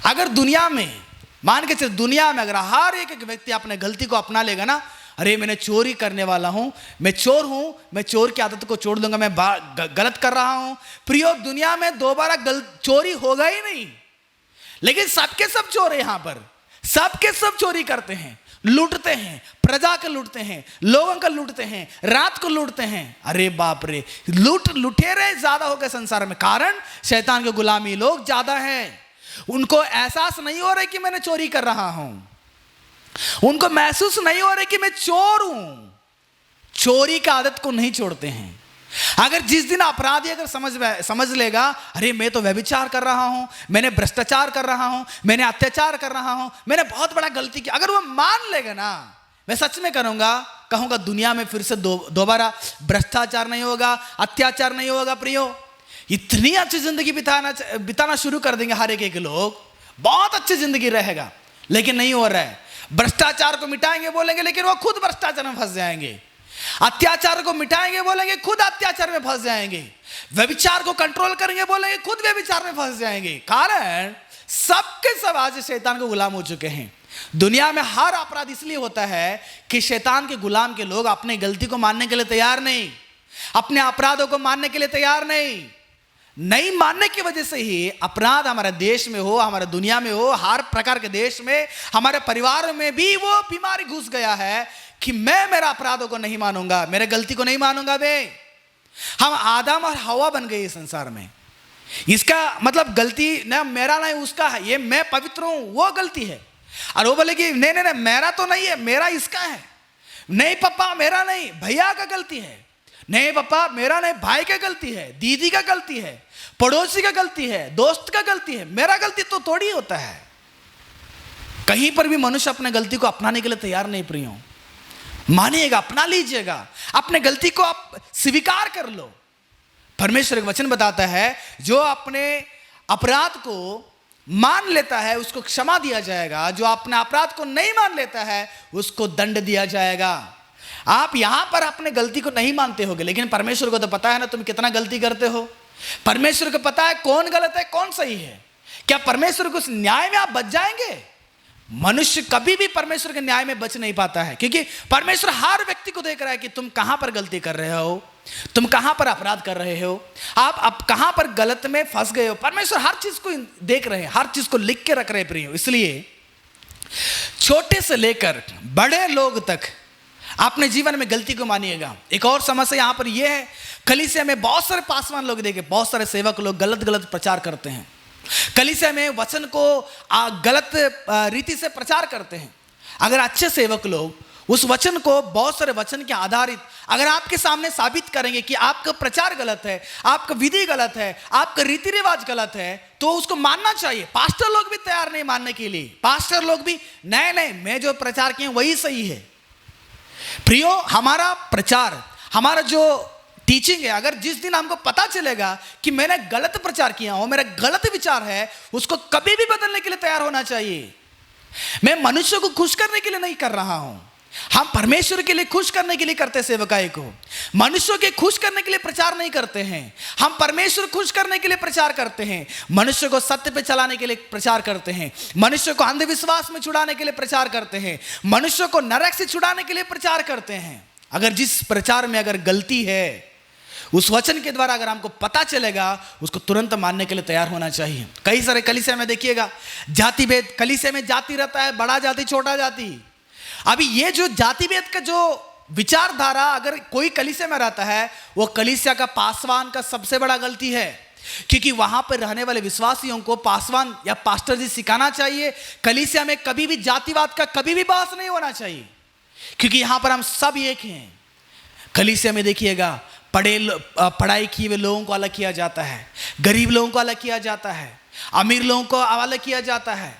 अगर दुनिया में मान के चल, दुनिया में अगर हर एक व्यक्ति अपने गलती को अपना लेगा ना, अरे मैंने चोरी करने वाला हूं, मैं चोर हूं, मैं चोर की आदत को छोड़ दूंगा, मैं गलत कर रहा हूं, प्रियो दुनिया में दोबारा चोरी होगा ही नहीं। लेकिन सबके सब चोर है, यहां पर सबके सब चोरी करते हैं, लूटते हैं, प्रजा को लूटते हैं, लोगों को लूटते हैं, रात को लूटते हैं। अरे बाप रे, लुटेरे ज्यादा हो गए संसार में, कारण शैतान के गुलामी लोग ज्यादा हैं। उनको एहसास नहीं हो रहा कि मैंने चोरी कर रहा हूं, उनको महसूस नहीं हो रहा कि मैं चोर हूं। चोरी का आदत को नहीं छोड़ते हैं। अगर जिस दिन अपराधी अगर समझ लेगा, अरे मैं तो व्यभिचार कर रहा हूं, मैंने भ्रष्टाचार कर रहा हूं, मैंने अत्याचार कर रहा हूं, मैंने बहुत बड़ा गलती की, अगर वो मान लेगा ना, मैं सच में कहूंगा दुनिया में फिर से दोबारा भ्रष्टाचार नहीं होगा, अत्याचार नहीं होगा। प्रियो, इतनी अच्छी जिंदगी बिताना शुरू कर देंगे हर एक लोग, बहुत अच्छी जिंदगी रहेगा। लेकिन नहीं हो रहा है। भ्रष्टाचार को मिटाएंगे बोलेंगे, लेकिन वो खुद भ्रष्टाचार में फंस जाएंगे। अत्याचार को मिटाएंगे बोलेंगे, खुद अत्याचार में फंस जाएंगे। व्यभिचार को कंट्रोल करेंगे बोलेंगे, खुद व्यभिचार में फंस जाएंगे। कारण सबके सब आज शैतान को गुलाम हो चुके हैं। दुनिया में हर अपराध इसलिए होता है कि शैतान के गुलाम के लोग अपनी गलती को मानने के लिए तैयार नहीं, अपने अपराधों को मानने के लिए तैयार नहीं मानने की वजह से ही अपराध हमारे देश में हो, हमारे दुनिया में हो, हर प्रकार के देश में, हमारे परिवार में भी वो बीमारी घुस गया है कि मैं मेरा अपराधों को नहीं मानूंगा, मेरे गलती को नहीं मानूंगा। हम आदम और हवा बन गए इस संसार में। इसका मतलब गलती ना मेरा नहीं उसका है, ये मैं पवित्र हूं वो गलती है। और वो बोले कि नहीं मेरा तो नहीं है, मेरा इसका है। नहीं पापा मेरा नहीं, भैया का गलती है। नहीं पापा मेरा नहीं, भाई का गलती है, दीदी का गलती है, पड़ोसी का गलती है, दोस्त का गलती है। मेरा गलती तो थोड़ी होता है। कहीं पर भी मनुष्य अपने गलती को अपनाने के लिए तैयार नहीं। प्रियो, मानिएगा, अपना लीजिएगा, अपने गलती को आप स्वीकार कर लो। परमेश्वर का वचन बताता है, जो अपने अपराध को मान लेता है उसको क्षमा दिया जाएगा, जो अपने अपराध को नहीं मान लेता है उसको दंड दिया जाएगा। आप यहां पर अपने गलती को नहीं मानते होगे, लेकिन परमेश्वर को तो पता है ना तुम कितना गलती करते हो। परमेश्वर को पता है कौन गलत है कौन सही है। क्या परमेश्वर को उस न्याय में आप बच जाएंगे? मनुष्य कभी भी परमेश्वर के न्याय में बच नहीं पाता है, क्योंकि परमेश्वर हर व्यक्ति को देख रहा है कि तुम कहां पर गलती कर रहे हो, तुम कहां पर अपराध कर रहे हो, आप कहां पर गलत में फंस गए हो। परमेश्वर हर चीज को देख रहे हैं, हर चीज को लिख के रख रहे हैं। प्रिय, इसलिए छोटे से लेकर बड़े लोग तक अपने जीवन में गलती को मानिएगा। एक और समस्या यहां पर यह है, कलीसिया में बहुत सारे पासवान लोग देखे, बहुत सारे सेवक लोग गलत प्रचार करते हैं। कलीसिया में वचन को गलत रीति से प्रचार करते हैं। अगर अच्छे सेवक लोग उस वचन को बहुत सारे वचन के आधारित अगर आपके सामने साबित करेंगे कि आपका प्रचार गलत है, आपका विधि गलत है, आपका रीति रिवाज गलत है, तो उसको मानना चाहिए। पास्टर लोग भी तैयार नहीं मानने के लिए। पास्टर लोग भी नहीं मैं जो प्रचार किए वही सही है। प्रियो, हमारा प्रचार, हमारा जो टीचिंग है, अगर जिस दिन हमको पता चलेगा कि मैंने गलत प्रचार किया हो, मेरा गलत विचार है, उसको कभी भी बदलने के लिए तैयार होना चाहिए। मैं मनुष्य को खुश करने के लिए नहीं कर रहा हूं, हम परमेश्वर के लिए खुश करने के लिए करते सेवकाई को। मनुष्यों के खुश करने के लिए प्रचार नहीं करते हैं, हम परमेश्वर खुश करने के लिए प्रचार करते हैं। मनुष्य को सत्य पे चलाने के लिए प्रचार करते हैं, मनुष्य को अंधविश्वास में छुड़ाने के लिए प्रचार करते हैं, मनुष्य को नरक से छुड़ाने के लिए प्रचार करते हैं। अगर जिस प्रचार में अगर गलती है, उस वचन के द्वारा अगर हमको पता चलेगा, उसको तुरंत मानने के लिए तैयार होना चाहिए। कई सारे कलीसिया में देखिएगा जाति भेद, कलीसिया में जाति रहता है, बड़ा जाति छोटा जाति। अभी ये जो जाति भेद का जो विचारधारा अगर कोई कलीसिया में रहता है, वो कलीसिया का पासवान का सबसे बड़ा गलती है, क्योंकि वहां पर रहने वाले विश्वासियों को पासवान या पास्टर जी सिखाना चाहिए, कलीसिया में कभी भी जातिवाद का कभी भी बहस नहीं होना चाहिए, क्योंकि यहां पर हम सब एक हैं। कलीसिया में देखिएगा पढ़ाई किए हुए लोगों को अलग किया जाता है, गरीब लोगों को अलग किया जाता है, अमीर लोगों को अलग किया जाता है,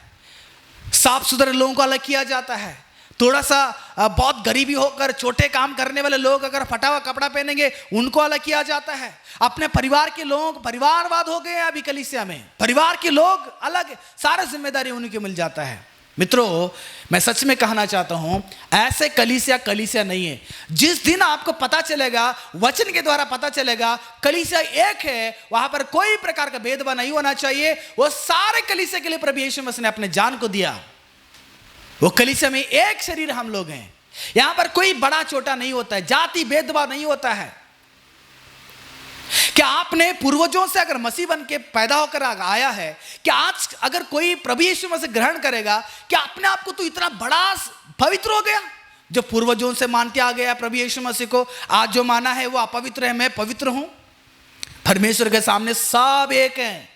साफ सुथरे लोगों को अलग किया जाता है। थोड़ा सा बहुत गरीबी होकर छोटे काम करने वाले लोग अगर फटा हुआ कपड़ा पहनेंगे उनको अलग किया जाता है। अपने परिवार के लोगों को, परिवारवाद हो गए अभी कलीसिया में, परिवार के लोग अलग, सारा जिम्मेदारी उन्हीं को मिल जाता है। मित्रों, मैं सच में कहना चाहता हूं, ऐसे कलीसिया नहीं है। जिस दिन आपको पता चलेगा, वचन के द्वारा पता चलेगा कलीसिया एक है, वहां पर कोई प्रकार का भेदभाव नहीं होना चाहिए। वो सारे कलीसिया के लिए प्रभु यीशु मसीह ने अपने जान को दिया। वो कलीसिया में एक शरीर हम लोग हैं, यहां पर कोई बड़ा छोटा नहीं होता है, जाति भेदभाव नहीं होता है। क्या आपने पूर्वजों से अगर मसीह बन के पैदा होकर आया है, क्या आज अगर कोई प्रभु यीशु मसीह ग्रहण करेगा, क्या अपने आप को तो इतना बड़ा पवित्र हो गया? जो पूर्वजों से मानते आ गया प्रभु यीशु मसीह को, आज जो माना है वो अपवित्र है, मैं पवित्र हूं। परमेश्वर के सामने सब एक हैं।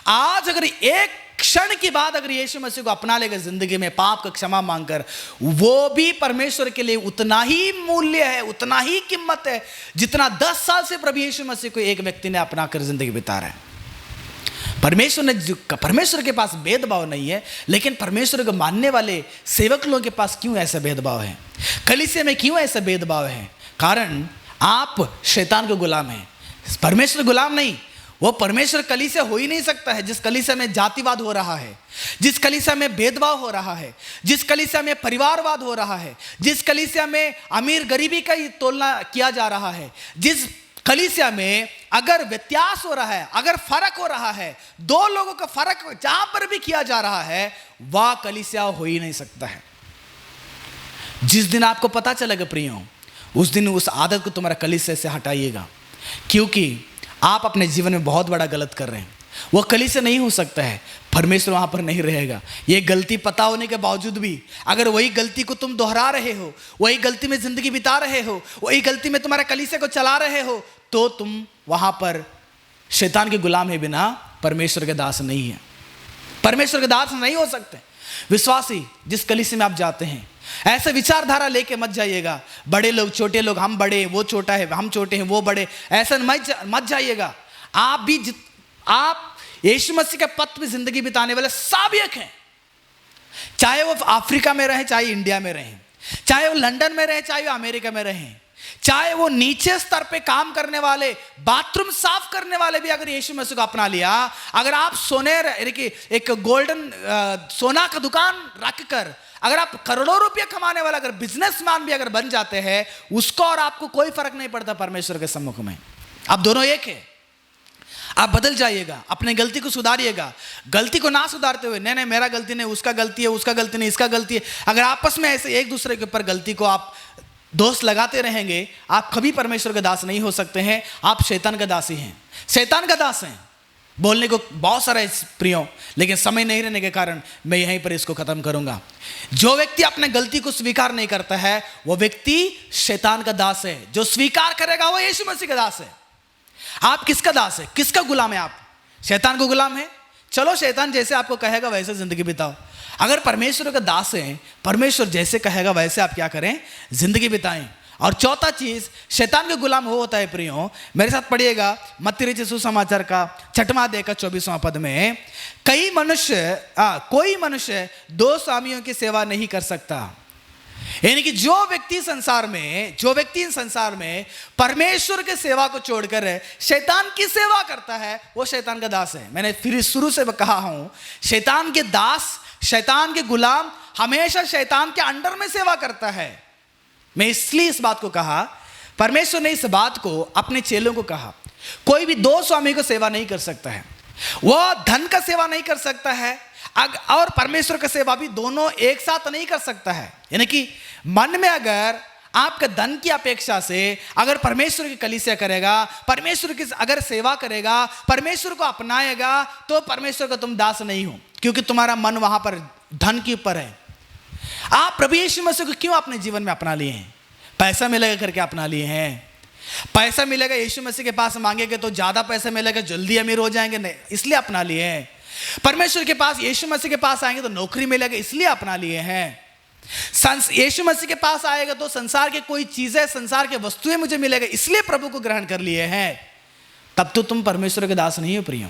आज अगर एक क्षण की बात अगर यीशु मसीह को अपना लेगा जिंदगी में, पाप का क्षमा मांगकर, वो भी परमेश्वर के लिए उतना ही मूल्य है, उतना ही कीमत है जितना 10 साल से प्रभु यीशु मसीह को एक व्यक्ति ने अपना कर जिंदगी बिता रहा है। परमेश्वर के पास भेदभाव नहीं है, लेकिन परमेश्वर को मानने वाले सेवक लोगों के पास क्यों ऐसा भेदभाव है? कलीसिया में क्यों ऐसा भेदभाव है? कारण आप शैतान के गुलाम हैं, परमेश्वर गुलाम नहीं। वो परमेश्वर कलीसिया हो ही नहीं सकता है जिस कलीसिया में जातिवाद हो रहा है, जिस कलीसिया में भेदभाव हो रहा है, जिस कलीसिया में परिवारवाद हो रहा है, जिस कलीसिया में अमीर गरीबी का ही तुलना किया जा रहा है, जिस कलीसिया में अगर व्यत्यास हो रहा है, अगर फर्क हो रहा है, दो लोगों का फर्क जहां पर भी किया जा रहा है, वह कलीसिया हो ही नहीं सकता है। जिस दिन आपको पता चलेगा प्रियो, उस दिन उस आदत को तुम्हारा कलीसिया से हटाइएगा, क्योंकि आप अपने जीवन में बहुत बड़ा गलत कर रहे हैं। वो कलीसिया नहीं हो सकता है, परमेश्वर वहां पर नहीं रहेगा। ये गलती पता होने के बावजूद भी अगर वही गलती को तुम दोहरा रहे हो, वही गलती में जिंदगी बिता रहे हो, वही गलती में तुम्हारा कलीसिया को चला रहे हो, तो तुम वहां पर शैतान के गुलाम है, बिना परमेश्वर के दास नहीं है। परमेश्वर के दास नहीं हो सकते। विश्वासी जिस कलीसिया में आप जाते हैं, ऐसे विचारधारा लेके मत जाइएगा, बड़े लोग छोटे लोग, हम बड़े वो छोटा है, हम छोटे हैं वो बड़े, ऐसा मत जाइएगा। आप यीशु मसीह के पथ में जिंदगी बिताने वाले साबियक हैं, चाहे वो अफ्रीका में रहे, चाहे इंडिया में रहे, चाहे वो लंदन में रहे, चाहे वो अमेरिका में रहे, चाहे वो नीचे स्तर पे काम करने वाले, बाथरूम साफ करने वाले भी अगर यीशु मसीह को अपना लिया, अगर आप एक गोल्डन सोना का दुकान रखकर अगर आप करोड़ों रुपये कमाने वाला अगर बिजनेसमैन भी अगर बन जाते हैं, उसको और आपको कोई फर्क नहीं पड़ता परमेश्वर के सम्मुख में। आप दोनों एक है। आप बदल जाइएगा, अपने गलती को सुधारिएगा। गलती को ना सुधारते हुए नहीं मेरा गलती नहीं, उसका गलती है, उसका गलती नहीं, इसका गलती है, अगर आपस में ऐसे एक दूसरे के ऊपर गलती को आप दोष लगाते रहेंगे, आप कभी परमेश्वर का दास नहीं हो सकते हैं। आप शैतान का दास ही हैं, शैतान का दास हैं। बोलने को बहुत सारा है प्रियो, लेकिन समय नहीं रहने के कारण मैं यहीं पर इसको खत्म करूंगा। जो व्यक्ति अपने गलती को स्वीकार नहीं करता है, वो व्यक्ति शैतान का दास है। जो स्वीकार करेगा वो यीशु मसीह का दास है। आप किसका दास है, किसका गुलाम है? आप शैतान को गुलाम है। चलो शैतान जैसे आपको कहेगा वैसे जिंदगी बिताओ। अगर परमेश्वर का दास है, परमेश्वर जैसे कहेगा वैसे आप क्या करें, जिंदगी बिताएं। और चौथा चीज, शैतान के गुलाम हो होता है प्रियो, मेरे साथ पढ़िएगा मत्ती रचित सुसमाचार का 6वां अध्याय का 24वां पद में, कोई मनुष्य 2 स्वामियों की सेवा नहीं कर सकता। यानी कि जो व्यक्ति इन संसार में परमेश्वर के सेवा को छोड़कर शैतान की सेवा करता है, वो शैतान का दास है। मैंने फिर शुरू से कहा हूं, शैतान के दास, शैतान के गुलाम हमेशा शैतान के अंडर में सेवा करता है। मैं इसलिए इस बात को कहा, परमेश्वर ने इस बात को अपने चेलों को कहा, कोई भी 2 स्वामी को सेवा नहीं कर सकता है। वह धन का सेवा नहीं कर सकता है और परमेश्वर का सेवा भी दोनों एक साथ नहीं कर सकता है। यानी कि मन में अगर आपका धन की अपेक्षा से अगर परमेश्वर की कलीसिया करेगा, परमेश्वर की अगर सेवा करेगा, परमेश्वर को अपनाएगा, तो परमेश्वर का तुम दास नहीं हो, क्योंकि तुम्हारा मन वहां पर धन के ऊपर है। आप प्रभु यीशु मसीह को क्यों अपने जीवन में अपना लिए हैं? पैसा मिलेगा करके अपना लिए हैं। पैसा मिलेगा, यीशु मसीह के पास मांगेंगे तो ज्यादा पैसा मिलेगा, जल्दी अमीर हो जाएंगे, नहीं, इसलिए अपना लिए हैं। परमेश्वर के पास, यीशु मसीह के पास आएंगे तो नौकरी मिलेगा, इसलिए अपना लिए हैं। यीशु मसीह के पास आएगा तो संसार के कोई चीजें, संसार के वस्तुएं मुझे मिलेगा, इसलिए प्रभु को ग्रहण कर लिए हैं। तब तो तुम परमेश्वर के दास नहीं हो प्रियो,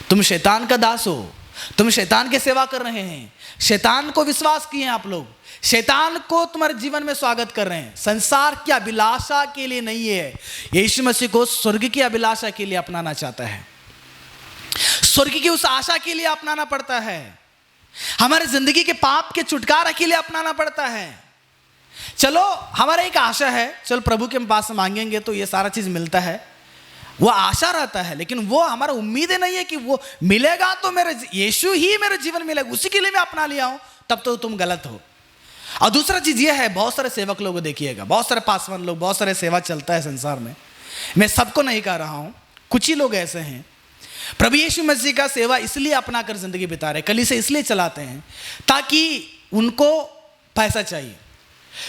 तुम शैतान का दास हो। तुम शैतान की सेवा कर रहे हैं, शैतान को विश्वास किए आप लोग, शैतान को तुम्हारे जीवन में स्वागत कर रहे हैं। संसार की अभिलाषा के लिए नहीं है, यीशु मसीह को स्वर्ग की अभिलाषा के लिए अपनाना चाहता है। स्वर्ग की उस आशा के लिए अपनाना पड़ता है, हमारे जिंदगी के पाप के छुटकारा के लिए अपनाना पड़ता है। चलो हमारा एक आशा है, चलो प्रभु के पास मांगेंगे तो ये सारा चीज मिलता है, वो आशा रहता है, लेकिन वो हमारा उम्मीद नहीं है कि वो मिलेगा तो मेरे यीशु ही मेरे जीवन मिलेगा, उसी के लिए मैं अपना लिया हूं, तब तो तुम गलत हो। और दूसरा चीज ये है, बहुत सारे सेवक लोग देखिएगा, बहुत सारे पासवान लोग, बहुत सारे सेवा चलता है संसार में, मैं सबको नहीं कह रहा हूं, कुछ ही लोग ऐसे हैं प्रभु यीशु मसीह का सेवा इसलिए अपना कर जिंदगी बिता रहे, कलीसिया इसलिए चलाते हैं ताकि उनको पैसा चाहिए।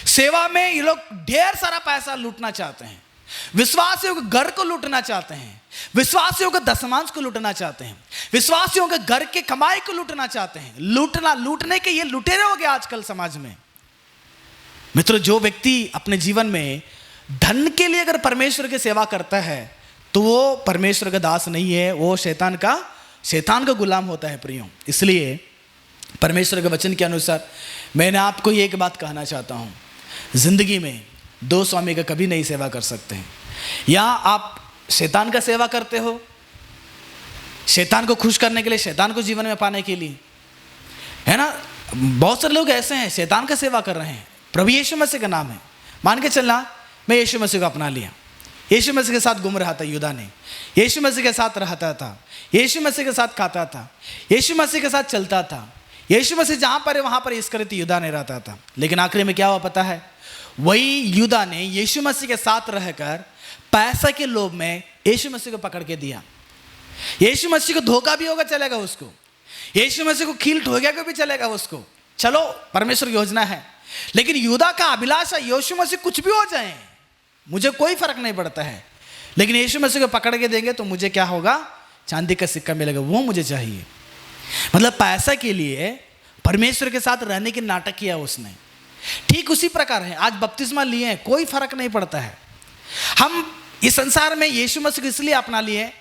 सेवा में ये लोग ढेर सारा पैसा लूटना चाहते हैं, विश्वासियों के घर को लूटना चाहते हैं, विश्वासियों के दशमांश को लूटना चाहते हैं, विश्वासियों के घर के कमाई को लूटना चाहते हैं। लूटने के ये लुटेरे हो गए आजकल समाज में। मित्रों, जो व्यक्ति अपने जीवन में धन के लिए अगर परमेश्वर की सेवा करता है तो वो परमेश्वर का दास नहीं है, वो शैतान का गुलाम होता है प्रियों। इसलिए परमेश्वर के वचन के अनुसार मैंने आपको ये एक बात कहना चाहता हूँ, जिंदगी में दो स्वामी का कभी नहीं सेवा कर सकते हैं। या आप शैतान का सेवा करते हो, शैतान को खुश करने के लिए, शैतान को जीवन में पाने के लिए, है ना। बहुत सारे लोग ऐसे हैं शैतान का सेवा कर रहे हैं। प्रभु यीशु मसीह का नाम है, मान के चलना मैं यीशु मसीह को अपना लिया, यीशु मसीह के साथ घूम रहा था यूदा ने, यीशु मसीह के साथ रहता था, यीशु मसीह के साथ खाता था, यीशु मसीह के साथ चलता था, यीशु मसीह जहाँ पर है वहाँ पर इस्करियोत यूदा ने रहता था। लेकिन आखिरी में क्या हुआ पता है? वही यूदा ने यीशु मसीह के साथ रहकर पैसा के लोभ में यीशु मसीह को पकड़ के दिया। यीशु मसीह को धोखा भी होगा चलेगा उसको, यीशु मसीह को खील ठोकेगा भी चलेगा उसको, चलो परमेश्वर की योजना है। लेकिन यूदा का अभिलाषा यीशु मसीह कुछ भी हो जाए मुझे कोई फर्क नहीं पड़ता है, लेकिन यीशु मसीह को पकड़ के देंगे तो मुझे क्या होगा? चांदी का सिक्का मिलेगा, वो मुझे चाहिए। मतलब पैसा के लिए परमेश्वर के साथ रहने की नाटक किया उसने। ठीक उसी प्रकार है, आज बपतिस्मा लिए हैं कोई फर्क नहीं पड़ता है। हम इस संसार में यीशु मसीह को इसलिए अपना लिए,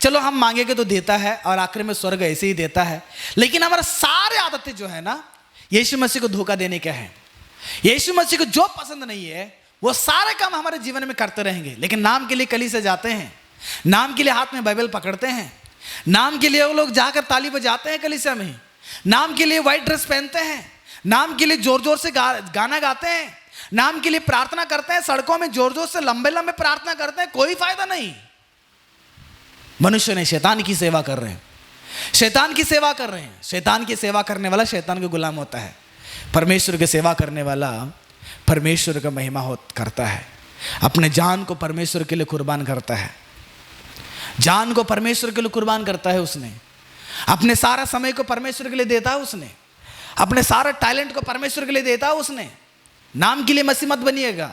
चलो हम मांगेंगे तो देता है और आखिर में स्वर्ग ऐसे ही देता है। लेकिन हमारा सारे आदतें जो है ना यीशु मसीह को धोखा देने का है। यीशु मसीह को जो पसंद नहीं है वो सारे काम हमारे जीवन में करते रहेंगे। लेकिन नाम के लिए कलीसिया जाते हैं, नाम के लिए हाथ में बाइबल पकड़ते हैं, नाम के लिए वो लोग जाकर ताली बजाते हैं कलीसिया में, नाम के लिए व्हाइट ड्रेस पहनते हैं, नाम के लिए जोर जोर से गाना गाते हैं, नाम के लिए प्रार्थना करते हैं, सड़कों में जोर जोर से लंबे लंबे प्रार्थना करते हैं, कोई फायदा नहीं। मनुष्य ने शैतान की सेवा कर रहे हैं, शैतान की सेवा कर रहे हैं। शैतान की सेवा करने वाला शैतान का गुलाम होता है, परमेश्वर की सेवा करने वाला परमेश्वर का महिमा करता है, अपने जान को परमेश्वर के लिए कुर्बान करता है, जान को परमेश्वर के लिए कुर्बान करता है। उसने अपने सारा समय को परमेश्वर के लिए देता है, उसने अपने सारा टैलेंट को परमेश्वर के लिए देता है। उसने नाम के लिए मसीह मत बनिएगा,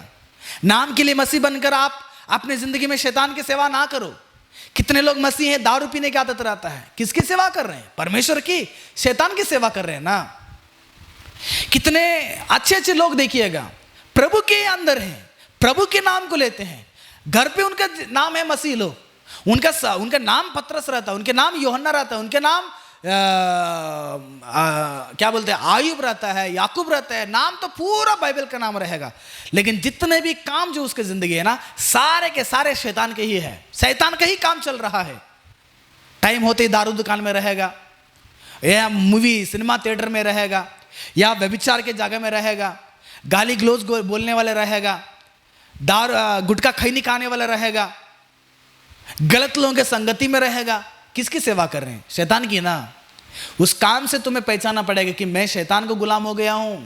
नाम के लिए मसीह बनकर आप अपने जिंदगी में शैतान की सेवा ना करो। कितने लोग मसीह हैं, दारू पीने की आदत रहता है, किसकी सेवा कर रहे हैं? परमेश्वर की, शैतान की सेवा कर रहे हैं ना। कितने अच्छे अच्छे लोग देखिएगा प्रभु के अंदर हैं, प्रभु के नाम को लेते हैं, घर पे उनका नाम है मसीह लोग, उनका नाम पतरस रहता है, उनके नाम यूहन्ना रहता है, उनके नाम क्या बोलते हैं आयुब रहता है, याकूब रहता है, नाम तो पूरा बाइबल का नाम रहेगा। लेकिन जितने भी काम जो उसके जिंदगी है ना सारे के सारे शैतान के ही है, शैतान का ही काम चल रहा है। टाइम होते ही दारू दुकान में रहेगा, या मूवी सिनेमा थिएटर में रहेगा, या व्यभिचार के जगह में रहेगा, गाली ग्लोज बोलने वाले रहेगा, गुटखा खैनी खाने वाला रहेगा, गलत लोगों के संगति में रहेगा। किसकी सेवा कर रहे हैं? शैतान की ना। उस काम से तुम्हें पहचानना पड़ेगा कि मैं शैतान को गुलाम हो गया हूं।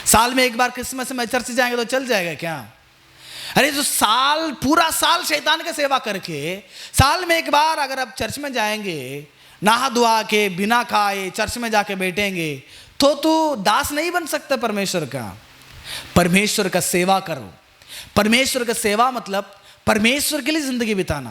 साल में एक बार क्रिसमस में चर्च जाएंगे तो चल जाएगा क्या? अरे जो पूरा साल शैतान की सेवा करके साल में एक बार अगर आप चर्च में जाएंगे, नहा धुआ के बिना खाए चर्च में जाके बैठेंगे तो तू दास नहीं बन सकता परमेश्वर का। परमेश्वर का सेवा करो। परमेश्वर का सेवा मतलब परमेश्वर के लिए जिंदगी बिताना।